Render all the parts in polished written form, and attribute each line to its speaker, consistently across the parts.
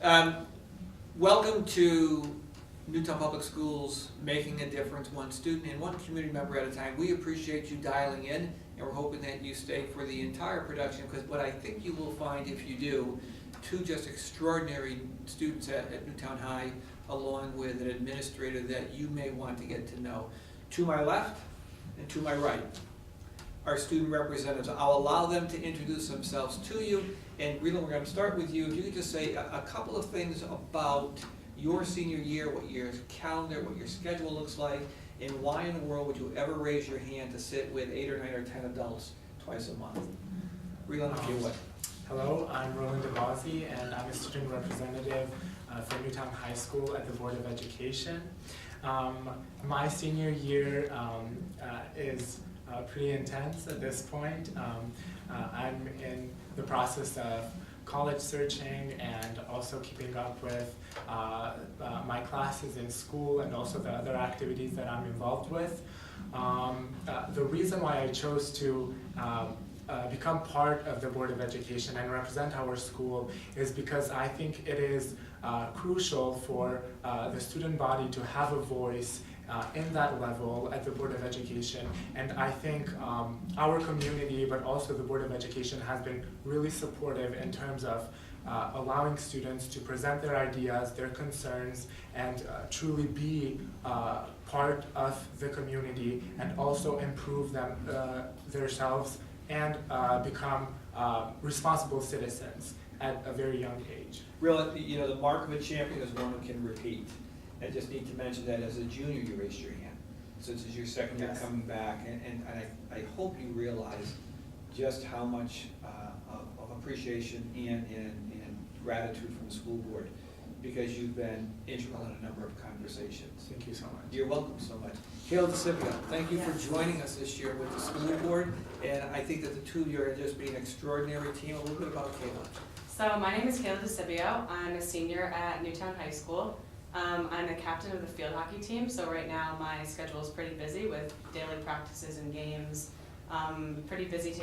Speaker 1: Welcome to Newtown Public Schools, making a difference one student and one community member at a time. We appreciate you dialing in, and we're hoping that you stay for the entire production, because what I think you will find if you do, two just extraordinary students at Newtown High, along with an administrator that you may want to get to know. To my left and to my right, our student representatives. I'll allow them to introduce themselves to you, and really we're going to start with you. If you could just say a couple of things about your senior year, what your calendar, what your schedule looks like, and why in the world would you ever raise your hand to sit with 8 or 9 or 10 adults twice a month? Reland, if you would.
Speaker 2: Hello, I'm Roland DeBozzi, and I'm a student representative for Newtown High School at the Board of Education. My senior year is pretty intense at this point. I'm in the process of college searching and also keeping up with my classes in school and also the other activities that I'm involved with. The reason why I chose to become part of the Board of Education and represent our school is because I think it is crucial for the student body to have a voice in that level at the Board of Education, and I think our community, but also the Board of Education, has been really supportive in terms of allowing students to present their ideas, their concerns, and truly be part of the community and also improve themselves and become responsible citizens at a very young age.
Speaker 1: Really, you know, the mark of a champion is one who can repeat. I just need to mention that as a junior, you raised your hand. So this is your second year coming back, and I hope you realize just how much of appreciation and gratitude from the school board, because you've been integral in a number of conversations.
Speaker 2: Thank you so much.
Speaker 1: You're welcome so much. Kayla DeCipio, thank you for joining us this year with the school board, and I think that the two of you are just being an extraordinary team. A little bit about Kayla.
Speaker 3: So my name is Kayla DeCipio. I'm a senior at Newtown High School. I'm the captain of the field hockey team, so right now my schedule is pretty busy with daily practices and games. Pretty busy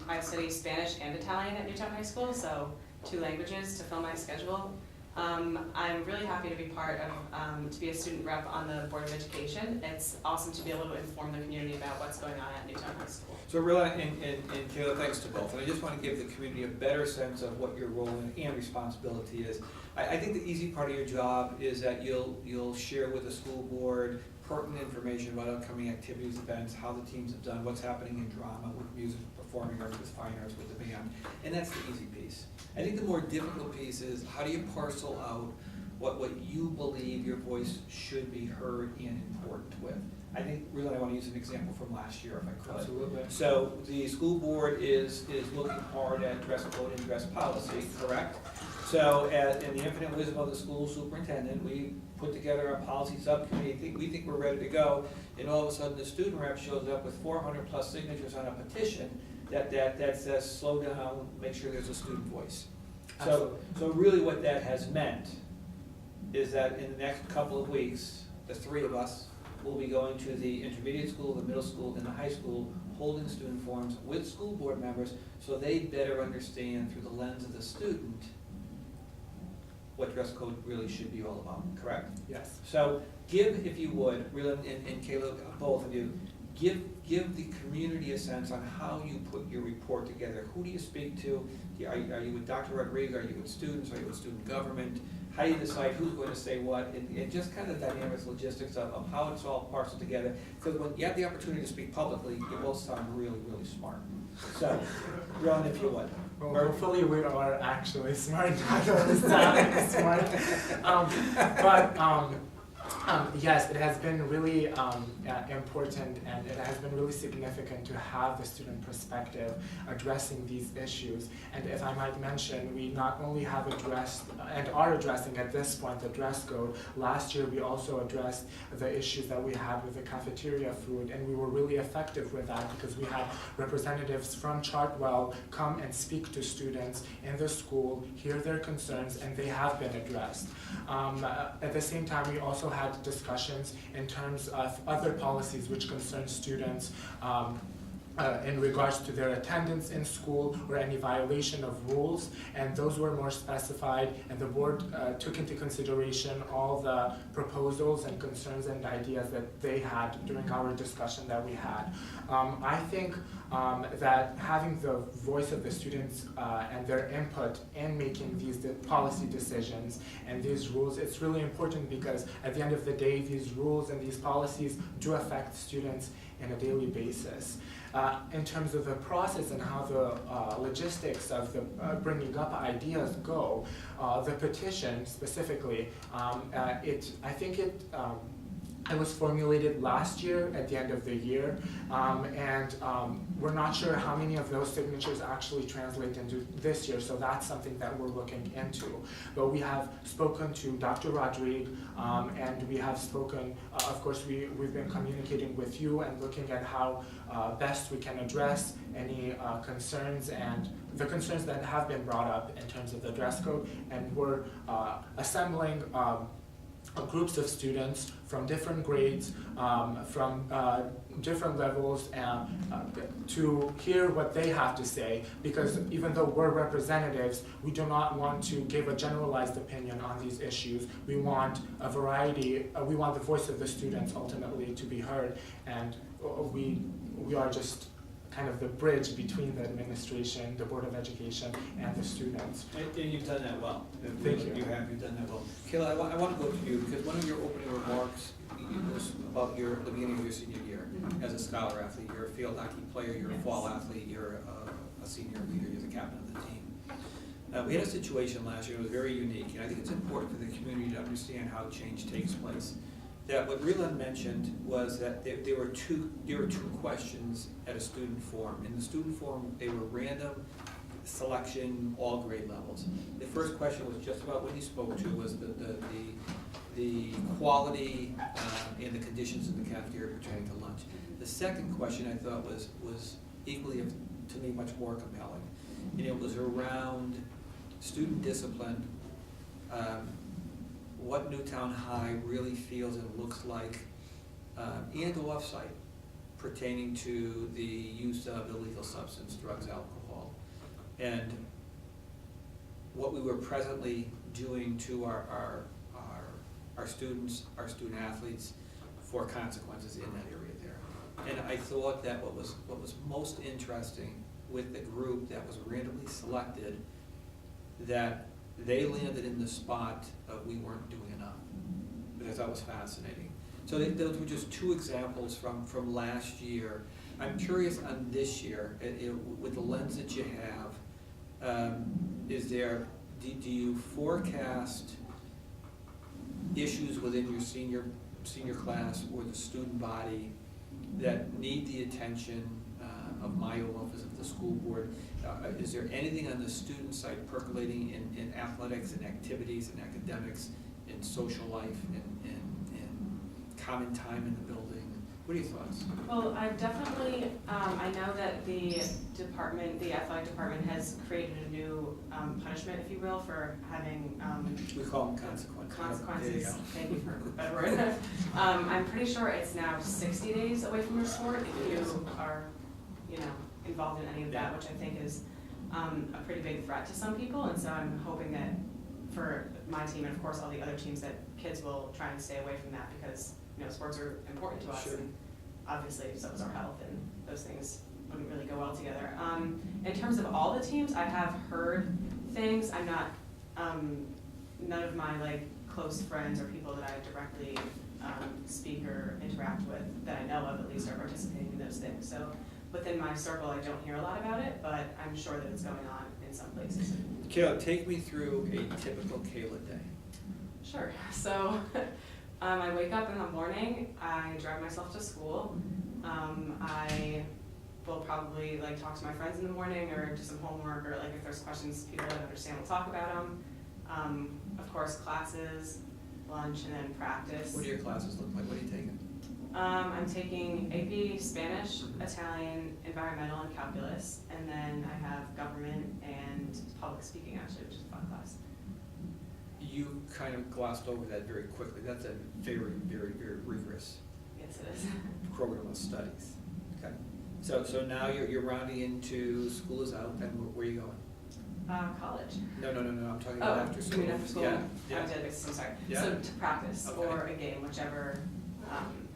Speaker 3: I study Spanish and Italian at Newtown High School, so 2 languages to fill my schedule. I'm really happy to be part of, to be a student rep on the Board of Education. It's awesome to be able to inform the community about what's going on at Newtown High School.
Speaker 1: So really, and Kayla, thanks to both. And I just want to give the community a better sense of what your role and responsibility is. I think the easy part of your job is that you'll share with the school board pertinent information about upcoming activities, events, how the teams have done, what's happening in drama, with music, performing arts, with fine arts, with the band, and that's the easy piece. I think the more difficult piece is how do you parcel out what you believe your voice should be heard and important with. I think really I want to use an example from last year if I could.
Speaker 2: Absolutely.
Speaker 1: So the school board is looking hard at dress code and dress policy, correct? So in the infinite wisdom of the school superintendent, we put together a policy subcommittee. We think we're ready to go, and all of a sudden the student rep shows up with 400 plus signatures on a petition that says slow down, make sure there's a student voice. So really what that has meant is that in the next couple of weeks, the 3 of us will be going to the intermediate school, the middle school, and the high school, holding student forums with school board members so they better understand through the lens of the student what dress code really should be all about, correct?
Speaker 2: Yes.
Speaker 1: So give, if you would, really, and Caleb, both of you, give the community a sense on how you put your report together. Who do you speak to? Are you with Dr. Rodriguez? Are you with students? Are you with student government? How do you decide who's going to say what? And just kind of the dynamics, logistics of how it's all parceled together. Because when you have the opportunity to speak publicly, you both sound really, really smart. So, Ron, if you would.
Speaker 2: Well, hopefully we are actually smart, not only sounding smart. Yes, it has been really important, and it has been really significant to have the student perspective addressing these issues. And if I might mention, we not only have addressed and are addressing at this point the dress code. Last year we also addressed the issues that we had with the cafeteria food, and we were really effective with that because we had representatives from Chartwell come and speak to students in the school, hear their concerns, and they have been addressed. At the same time, we also had discussions in terms of other policies which concern students in regards to their attendance in school or any violation of rules, and those were more specified, and the board took into consideration all the proposals and concerns and ideas that they had during our discussion that we had. I think that having the voice of the students and their input in making these policy decisions and these rules, it's really important because at the end of the day, these rules and these policies do affect students on a daily basis. In terms of the process and how the logistics of the bringing up ideas go, the petition specifically, I think it was formulated last year at the end of the year, and we're not sure how many of those signatures actually translate into this year, so that's something that we're looking into. But we have spoken to Dr. Rodrigue, and we have spoken, of course, we've been communicating with you and looking at how best we can address any concerns and the concerns that have been brought up in terms of the dress code, and we're assembling groups of students from different grades, from different levels, to hear what they have to say, because even though we're representatives, we do not want to give a generalized opinion on these issues. We want a variety, we want the voice of the students ultimately to be heard, and we are just kind of the bridge between the administration, the Board of Education, and the students.
Speaker 1: And you've done that well.
Speaker 2: Thank you.
Speaker 1: You've done that well. Kayla, I want to go to you, because one of your opening remarks was about the beginning of your senior year as a scholar athlete. You're a field hockey player, you're a fall athlete, you're a senior leader, you're the captain of the team. We had a situation last year that was very unique, and I think it's important for the community to understand how change takes place. That what Relan mentioned was that there were two questions at a student forum. In the student forum, they were random selection, all grade levels. The first question was just about what he spoke to, was the quality and the conditions in the cafeteria pertaining to lunch. The second question I thought was equally, to me, much more compelling, and it was around student discipline. What Newtown High really feels and looks like, and off-site, pertaining to the use of illegal substance, drugs, alcohol, and what we were presently doing to our students, our student athletes, for consequences in that area there. And I thought that what was most interesting with the group that was randomly selected, that they landed in the spot of we weren't doing enough, because that was fascinating. So those were just two examples from last year. I'm curious on this year, with the lens that you have, do you forecast issues within your senior class or the student body that need the attention of my office, of the school board? Is there anything on the student side percolating in athletics and activities and academics, in social life, in common time in the building? What are your thoughts?
Speaker 3: Well, I definitely, I know that the athletic department has created a new punishment, if you will, for having
Speaker 1: We call them consequences.
Speaker 3: consequences. Thank you for a better word. I'm pretty sure it's now 60 days away from your sport if you are, involved in any of that, which I think is a pretty big threat to some people. And so I'm hoping that for my team and of course all the other teams, that kids will try and stay away from that, because sports are important to us.
Speaker 1: Sure.
Speaker 3: And obviously so is our health, and those things wouldn't really go well together. In terms of all the teams, I have heard things. I'm not, none of my close friends or people that I directly speak or interact with, that I know of at least, are participating in those things. So within my circle, I don't hear a lot about it, but I'm sure that it's going on in some places.
Speaker 1: Kayla, take me through a typical Kayla day.
Speaker 3: Sure. So I wake up in the morning, I drive myself to school. I will probably talk to my friends in the morning, or do some homework, or if there's questions people don't understand, we'll talk about them. Of course, classes, lunch, and then practice.
Speaker 1: What do your classes look like? What are you taking?
Speaker 3: I'm taking AP, Spanish, Italian, environmental, and calculus, and then I have government and public speaking, actually, which is a fun class.
Speaker 1: You kind of glossed over that very quickly. That's a very, very, very rigorous
Speaker 3: Yes, it is.
Speaker 1: program of studies. Okay. So now you're rounding into school is out, and where are you going?
Speaker 3: College.
Speaker 1: No, I'm talking
Speaker 3: Oh,
Speaker 1: about after school.
Speaker 3: you mean after school?
Speaker 1: Yeah,
Speaker 3: On
Speaker 1: yeah.
Speaker 3: a daily basis, I'm sorry.
Speaker 1: Yeah.
Speaker 3: So to practice
Speaker 1: Okay.
Speaker 3: or a game, whichever,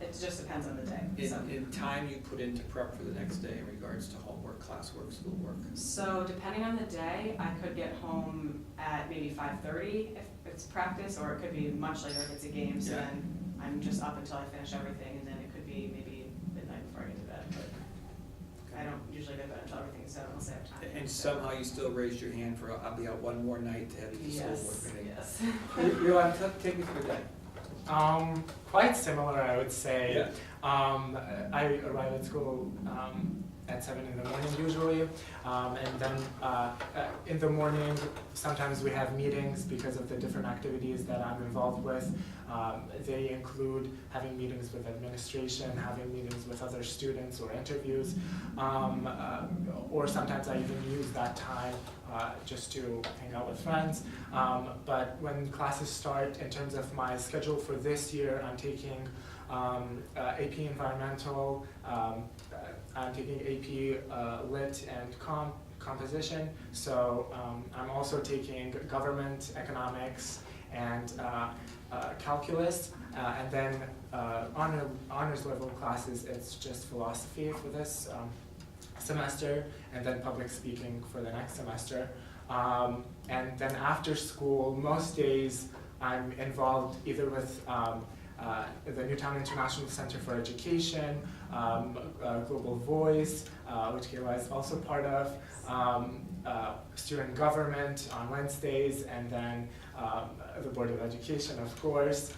Speaker 3: it just depends on the day. So.
Speaker 1: In time you put into prep for the next day in regards to homework, classwork, schoolwork.
Speaker 3: So depending on the day, I could get home at maybe 5:30 if it's practice, or it could be much later if it's a game, so
Speaker 1: Yeah.
Speaker 3: then I'm just up until I finish everything, and then it could be maybe midnight before I get to bed, but I don't usually get to bed until everything's done unless I have time.
Speaker 1: And somehow you still raised your hand for, I'll be out one more night to have you do schoolwork.
Speaker 3: Yes.
Speaker 1: You're on, take me through the day.
Speaker 2: Quite similar, I would say.
Speaker 1: Yeah.
Speaker 2: I arrive at school at 7 in the morning usually, and then in the morning sometimes we have meetings because of the different activities that I'm involved with. They include having meetings with administration, having meetings with other students or interviews, or sometimes I even use that time just to hang out with friends. But when classes start, in terms of my schedule for this year, I'm taking AP Environmental, I'm taking AP Lit and Composition, so I'm also taking Government, Economics, and Calculus, and then honors level classes, it's just philosophy for this semester, and then public speaking for the next semester. And then after school, most days I'm involved either with the Newtown International Center for Education, Global Voice, which Kayla is also part of, student government on Wednesdays, and then the Board of Education, of course,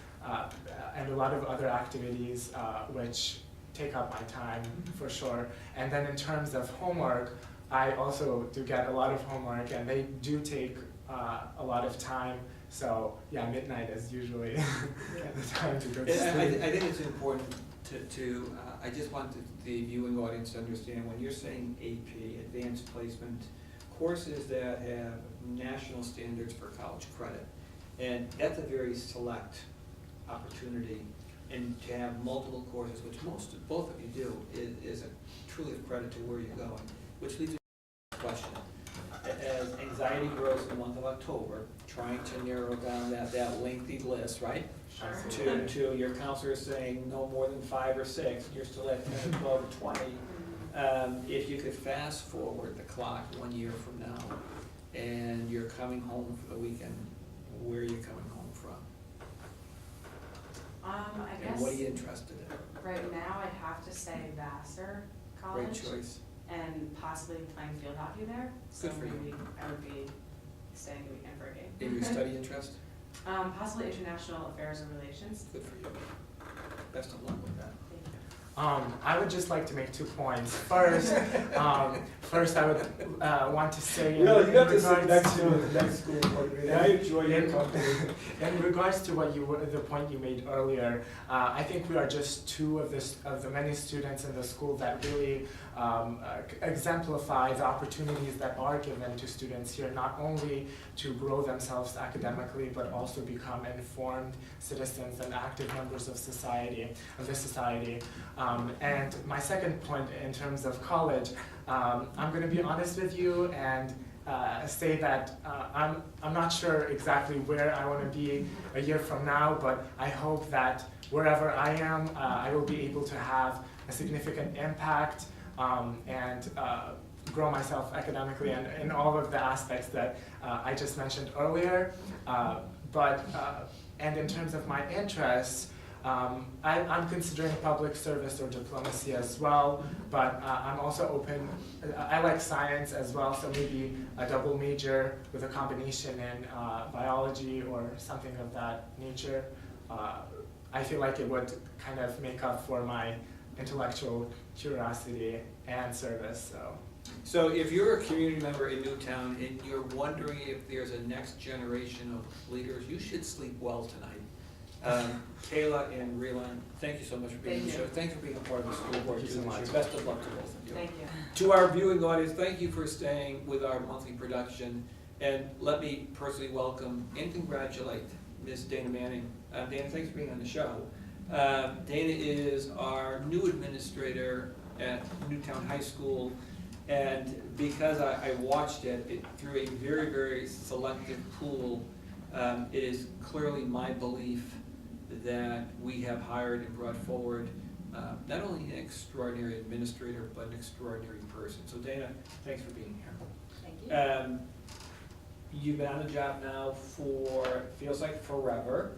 Speaker 2: and a lot of other activities which take up my time for sure. And then in terms of homework, I also do get a lot of homework, and they do take a lot of time. So yeah, midnight is usually the time to go to sleep.
Speaker 1: I think it's important to I just want the viewing audience to understand, when you're saying AP, Advanced Placement, courses that have national standards for college credit, and that's a very select opportunity, and to have multiple courses, which both of you do, is truly a credit to where you're going, which leads me to the question. As anxiety grows in the month of October, trying to narrow down that lengthy list, right?
Speaker 3: Sure.
Speaker 1: To your counselor saying no more than 5 or 6, you're still at 10, 12, or 20. If you could fast forward the clock 1 year from now, and you're coming home for the weekend, where are you coming home from?
Speaker 3: I
Speaker 1: And
Speaker 3: guess
Speaker 1: what are you interested in?
Speaker 3: right now I'd have to say Vassar College.
Speaker 1: Great choice.
Speaker 3: And possibly playing field hockey there. So
Speaker 1: Good for you.
Speaker 3: maybe I would be staying the weekend for a game.
Speaker 1: In your study interest?
Speaker 3: Possibly international affairs and relations.
Speaker 1: Good for you. Best of luck with that.
Speaker 3: Thank you.
Speaker 2: I would just like to make 2 points. First, I would want to say in regards
Speaker 1: I enjoy your company.
Speaker 2: in regards to the point you made earlier, I think we are just 2 of the many students in the school that really exemplify the opportunities that are given to students here, not only to grow themselves academically, but also become informed citizens and active members of this society. And my second point in terms of college, I'm going to be honest with you and say that I'm not sure exactly where I want to be a year from now, but I hope that wherever I am, I will be able to have a significant impact and grow myself academically and in all of the aspects that I just mentioned earlier. And in terms of my interests, I'm considering public service or diplomacy as well, but I'm also open. I like science as well, so maybe a double major with a combination in biology or something of that nature. I feel like it would kind of make up for my intellectual curiosity and service.
Speaker 1: So if you're a community member in Newtown and you're wondering if there's a next generation of leaders, you should sleep well tonight. Kayla and Relan, thank you so much for being on the show. Thanks for being a part of the school board.
Speaker 2: Thank you so much.
Speaker 1: Best of luck to both of you.
Speaker 3: Thank you.
Speaker 1: To our viewing audience, thank you for staying with our monthly production. And let me personally welcome and congratulate Ms. Dana Manning. Dana, thanks for being on the show. Dana is our new administrator at Newtown High School. And because I watched it through a very, very selective pool, it is clearly my belief that we have hired and brought forward not only an extraordinary administrator, but an extraordinary person. So Dana, thanks for being here.
Speaker 4: Thank you.
Speaker 1: You've been on the job now for, feels like forever.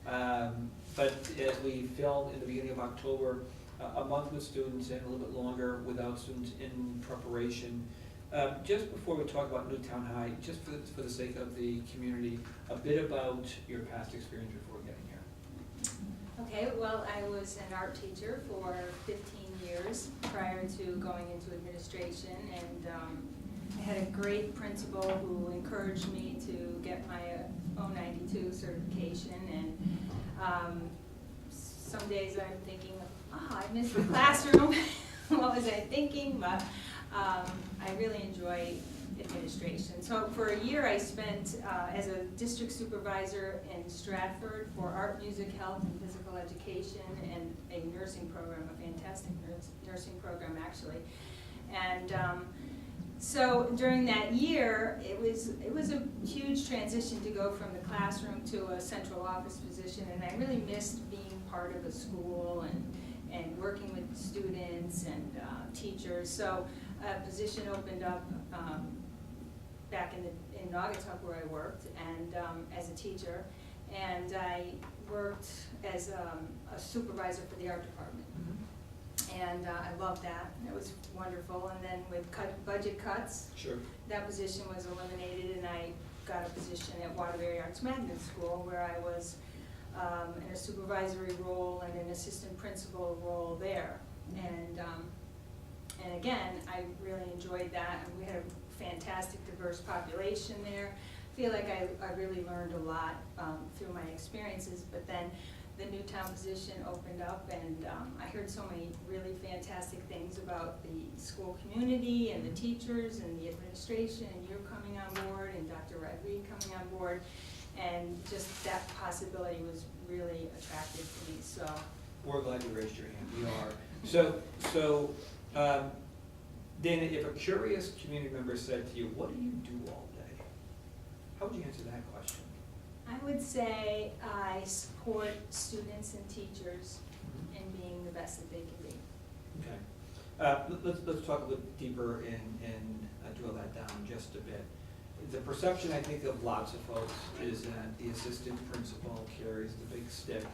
Speaker 1: But as we filmed in the beginning of October, a month with students and a little bit longer without students in preparation. Just before we talk about Newtown High, just for the sake of the community, a bit about your past experience before getting here.
Speaker 4: Okay, well, I was an art teacher for 15 years prior to going into administration, and I had a great principal who encouraged me to get my 092 certification, and some days I'm thinking, I missed the classroom. What was I thinking? But I really enjoy administration. So for a year I spent as a district supervisor in Stratford for art, music, health, and physical education, and a nursing program, a fantastic nursing program actually. And so during that year, it was a huge transition to go from the classroom to a central office position, and I really missed being part of a school and working with students and teachers. So a position opened up back in Naugatuck where I worked, and as a teacher, and I worked as a supervisor for the art department. And I loved that. It was wonderful. And then with budget cuts,
Speaker 1: Sure.
Speaker 4: that position was eliminated, and I got a position at Waterbury Arts Magnet School where I was in a supervisory role and an assistant principal role there. And again, I really enjoyed that, and we had a fantastic diverse population there. I feel like I really learned a lot through my experiences, but then the Newtown position opened up, and I heard so many really fantastic things about the school community and the teachers and the administration, and you're coming on board, and Dr. Erardi coming on board, and just that possibility was really attractive to me. So
Speaker 1: We're glad you raised your hand. We are. So Dana, if a curious community member said to you, "What do you do all day?" How would you answer that question?
Speaker 4: I would say I support students and teachers in being the best that they can be.
Speaker 1: Okay. Let's talk a little deeper and drill that down just a bit. The perception, I think, of lots of folks is that the assistant principal carries the big stick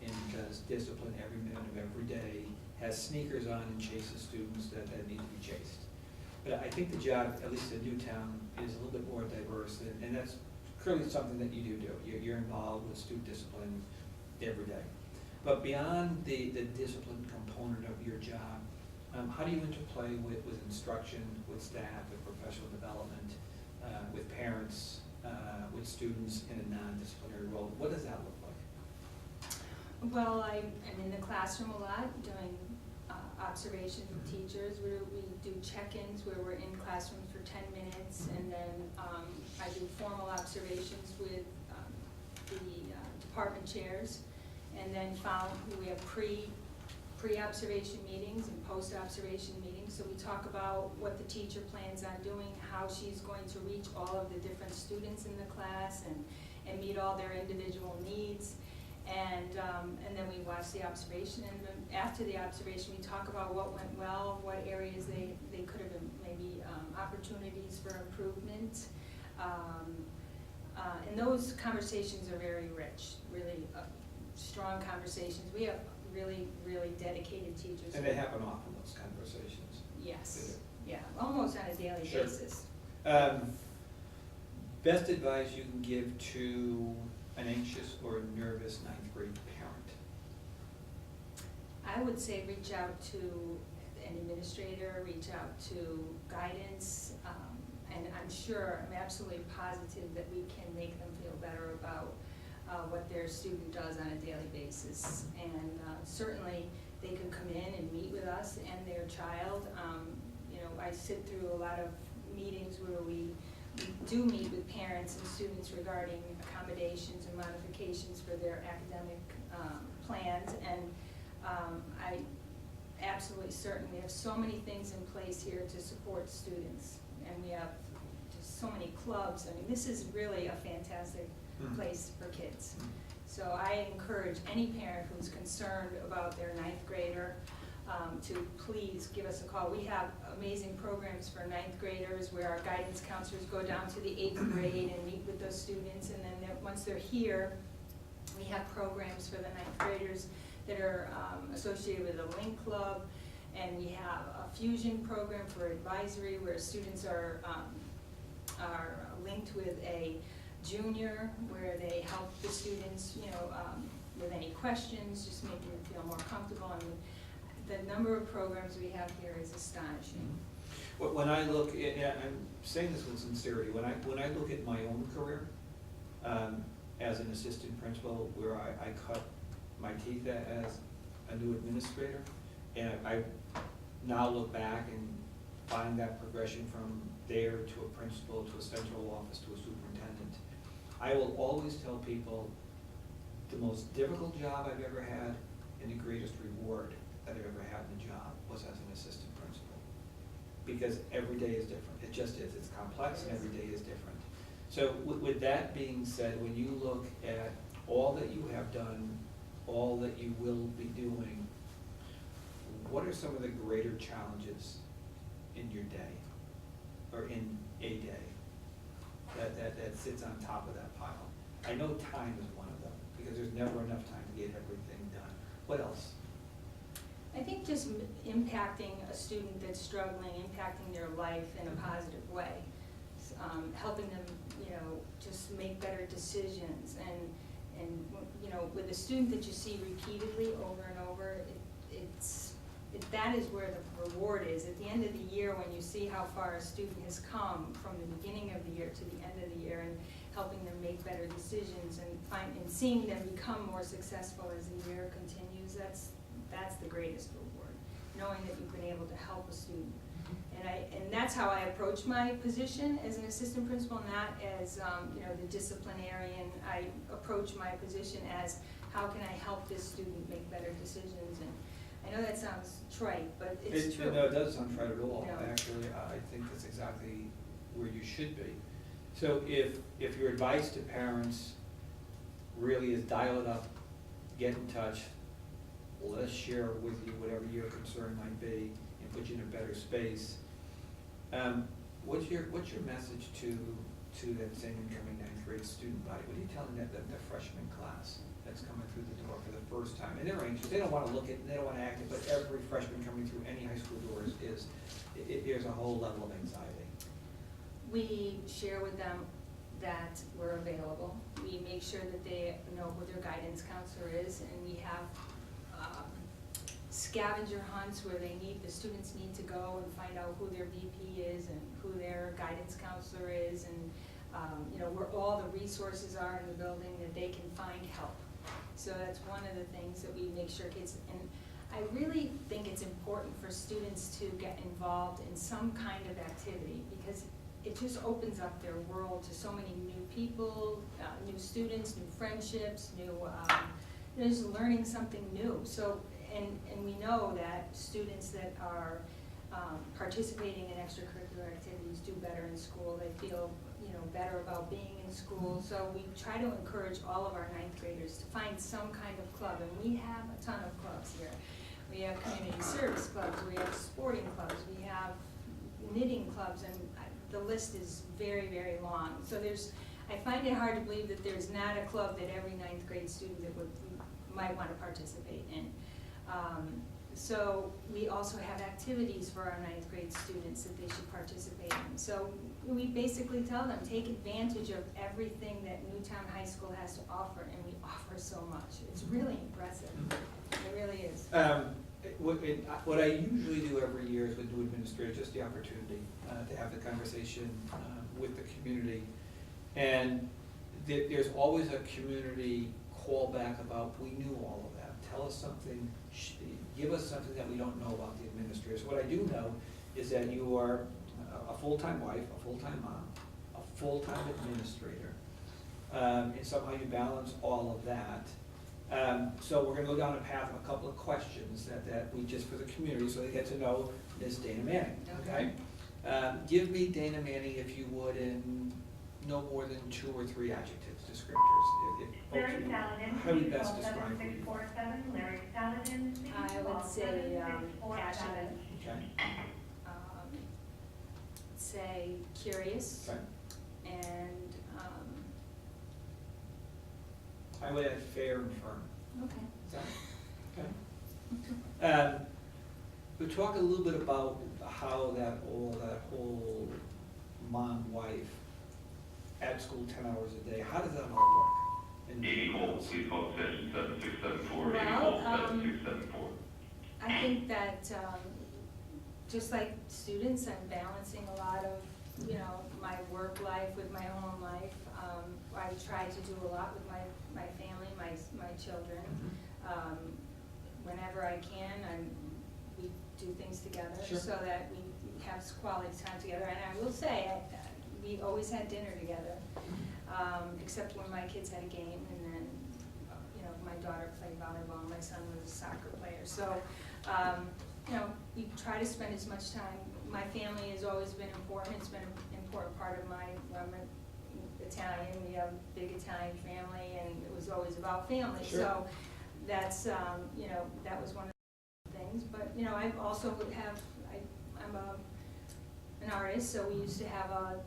Speaker 1: and does discipline every minute of every day, has sneakers on and chases students that need to be chased. But I think the job, at least at Newtown, is a little bit more diverse, and that's clearly something that you do. You're involved with student discipline every day. But beyond the discipline component of your job, how do you interplay with instruction, with staff, with professional development, with parents, with students in a non-disciplinary role? What does that look like?
Speaker 4: Well, I'm in the classroom a lot, doing observations with teachers. We do check-ins where we're in classrooms for 10 minutes, and then I do formal observations with the department chairs, and then we have pre-observation meetings and post-observation meetings. So we talk about what the teacher plans on doing, how she's going to reach all of the different students in the class and meet all their individual needs. And then we watch the observation, and then after the observation, we talk about what went well, what areas they could have been maybe opportunities for improvement. And those conversations are very rich, really strong conversations. We have really, really dedicated teachers.
Speaker 1: And they happen often, those conversations.
Speaker 4: Yes, yeah, almost on a daily
Speaker 1: Sure.
Speaker 4: basis.
Speaker 1: Best advice you can give to an anxious or nervous ninth grade parent?
Speaker 4: I would say reach out to an administrator, reach out to guidance, and I'm absolutely positive that we can make them feel better about what their student does on a daily basis. And certainly they could come in and meet with us and their child. I sit through a lot of meetings where we do meet with parents and students regarding accommodations and modifications for their academic plans, and I absolutely certain. We have so many things in place here to support students, and we have just so many clubs. I mean, this is really a fantastic place for kids. So I encourage any parent who's concerned about their ninth grader to please give us a call. We have amazing programs for ninth graders where our guidance counselors go down to the 8th grade and meet with those students, and then once they're here, we have programs for the ninth graders that are associated with a Link Club, and we have a fusion program for advisory where students are linked with a junior where they help the students, with any questions, just making them feel more comfortable. I mean, the number of programs we have here is astonishing.
Speaker 1: When I look at, I'm saying this with sincerity, when I look at my own career as an assistant principal, where I cut my teeth as a new administrator, and I now look back and find that progression from there to a principal, to a central office, to a superintendent. I will always tell people the most difficult job I've ever had and the greatest reward that I've ever had in a job was as an assistant principal. Because every day is different. It just is. It's complex and every day is different. So with that being said, when you look at all that you have done, all that you will be doing, what are some of the greater challenges in your day, or in a day, that sits on top of that pile? I know time is one of them, because there's never enough time to get everything done. What else?
Speaker 4: I think just impacting a student that's struggling, impacting their life in a positive way, helping them, just make better decisions, and with a student that you see repeatedly over and over, that is where the reward is. At the end of the year, when you see how far a student has come from the beginning of the year to the end of the year, and helping them make better decisions, and seeing them become more successful as the year continues, that's the greatest reward, knowing that you've been able to help a student. And that's how I approach my position as an assistant principal, not as the disciplinarian. I approach my position as, how can I help this student make better decisions? And I know that sounds trite, but it's true.
Speaker 1: No, it doesn't sound trite at all.
Speaker 4: No.
Speaker 1: Actually, I think that's exactly where you should be. So if your advice to parents really is dial it up, get in touch, let us share with you whatever your concern might be, and put you in a better space. What's your message to that same incoming ninth grade student body? What are you telling the freshman class that's coming through the door for the first time? And they're anxious. They don't want to look at, they don't want to act it, but every freshman coming through any high school doors there's a whole level of anxiety.
Speaker 4: We share with them that we're available. We make sure that they know who their guidance counselor is, and we have scavenger hunts where the students need to go and find out who their VP is and who their guidance counselor is, and where all the resources are in the building that they can find help. So that's one of the things that we make sure kids, and I really think it's important for students to get involved in some kind of activity, because it just opens up their world to so many new people, new students, new friendships, just learning something new. So, and we know that students that are participating in extracurricular activities do better in school. They feel better about being in school. So we try to encourage all of our ninth graders to find some kind of club, and we have a ton of clubs here. We have community service clubs, we have sporting clubs, we have knitting clubs, and the list is very, very long. So I find it hard to believe that there's not a club that every ninth grade student that might want to participate in. So we also have activities for our ninth grade students that they should participate in. So we basically tell them, take advantage of everything that Newtown High School has to offer, and we offer so much. It's really impressive. It really is.
Speaker 1: What I usually do every year is with new administrators, just the opportunity to have the conversation with the community. And there's always a community callback about, we knew all of that. Tell us something, give us something that we don't know about the administrators. What I do know is that you are a full-time wife, a full-time mom, a full-time administrator, and somehow you balance all of that. So we're gonna go down a path of a couple of questions that we just for the community, so they get to know Ms. Dana Manning, okay? Give me Dana Manning, if you would, in no more than 2 or 3 adjectives, descriptors. If
Speaker 5: Larry Saladin,
Speaker 1: how do you best describe you?
Speaker 5: 7647, Larry Saladin.
Speaker 4: I would say passionate,
Speaker 1: Okay,
Speaker 4: say curious,
Speaker 1: okay.
Speaker 4: and,
Speaker 1: I would add fair and firm.
Speaker 4: okay.
Speaker 1: Is that, okay. But talk a little bit about how that whole mom-wife at school 10 hours a day, how does that all work? And-
Speaker 6: 80 Holt, please call extension 7674, 80
Speaker 4: Well,
Speaker 6: Holt, 7674.
Speaker 4: I think that, just like students, I'm balancing a lot of, my work life with my home life. I try to do a lot with my family, my children. Whenever I can, we do things together
Speaker 1: Sure.
Speaker 4: so that we have quality time together. And I will say, we always had dinner together, except when my kids had a game, and then, my daughter played volleyball, my son was a soccer player. So, we try to spend as much time. My family has always been important. It's been an important part of I'm Italian. We have a big Italian family, and it was always about family.
Speaker 1: Sure.
Speaker 4: So that's, that was one of the things. But, I also I'm an artist, so we used to have a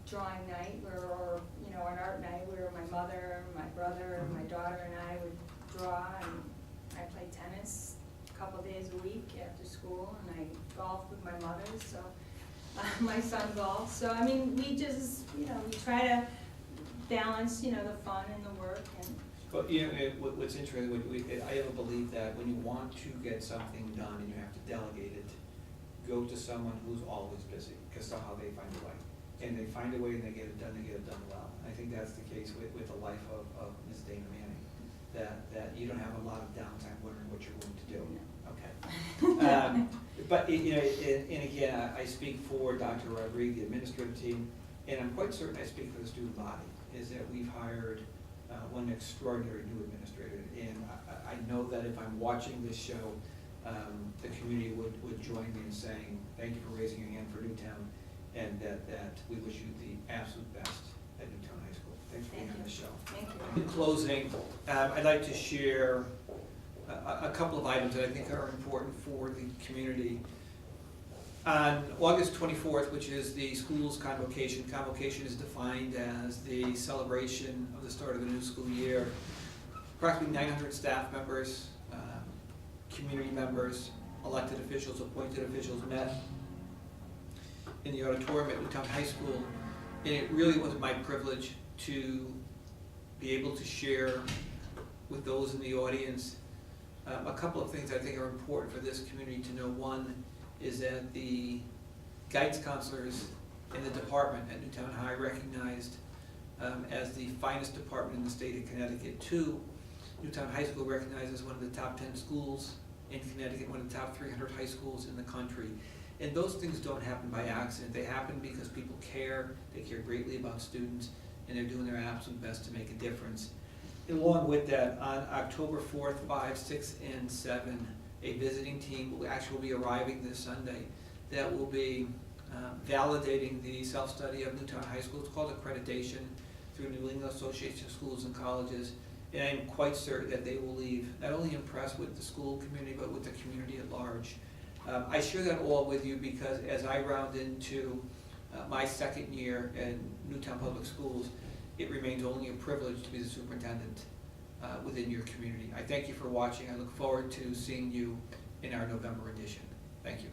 Speaker 4: drawing night or an art night where my mother, my brother, my daughter and I would draw, and I played tennis a couple days a week after school, and I golfed with my mother, so my son golfs. So I mean, we just, we try to balance, the fun and the work. And
Speaker 1: But what's interesting, I have a belief that when you want to get something done and you have to delegate it, go to someone who's always busy, because somehow they find a way. And they find a way and they get it done well. I think that's the case with the life of Ms. Dana Manning, that you don't have a lot of downtime wondering what you're going to do. Okay. But, and again, I speak for Dr. Erardi, the administrative team, and I'm quite certain I speak for the student body, is that we've hired one extraordinary new administrator. And I know that if I'm watching this show, the community would join me in saying, thank you for raising your hand for Newtown, and that we wish you the absolute best at Newtown High School. Thanks for being on the show.
Speaker 4: thank you.
Speaker 1: In closing, I'd like to share a couple of items that I think are important for the community. On August 24th, which is the school's convocation is defined as the celebration of the start of the new school year. Approximately 900 staff members, community members, elected officials, appointed officials met in the auditorium at Newtown High School, and it really was my privilege to be able to share with those in the audience a couple of things I think are important for this community to know. One is that the guidance counselors in the department at Newtown High recognized as the finest department in the state of Connecticut. 2, Newtown High School recognized as one of the top 10 schools in Connecticut, one of the top 300 high schools in the country. And those things don't happen by accident. They happen because people care, they care greatly about students, and they're doing their absolute best to make a difference. And along with that, on October 4th, 5, 6, and 7, a visiting team will actually be arriving this Sunday that will be validating the self-study of Newtown High School. It's called accreditation through New England Association of Schools and Colleges. And I'm quite certain that they will leave not only impressed with the school community, but with the community at large. I share that all with you because as I round into my second year in Newtown Public Schools, it remains only a privilege to be the superintendent within your community. I thank you for watching. I look forward to seeing you in our November edition. Thank you.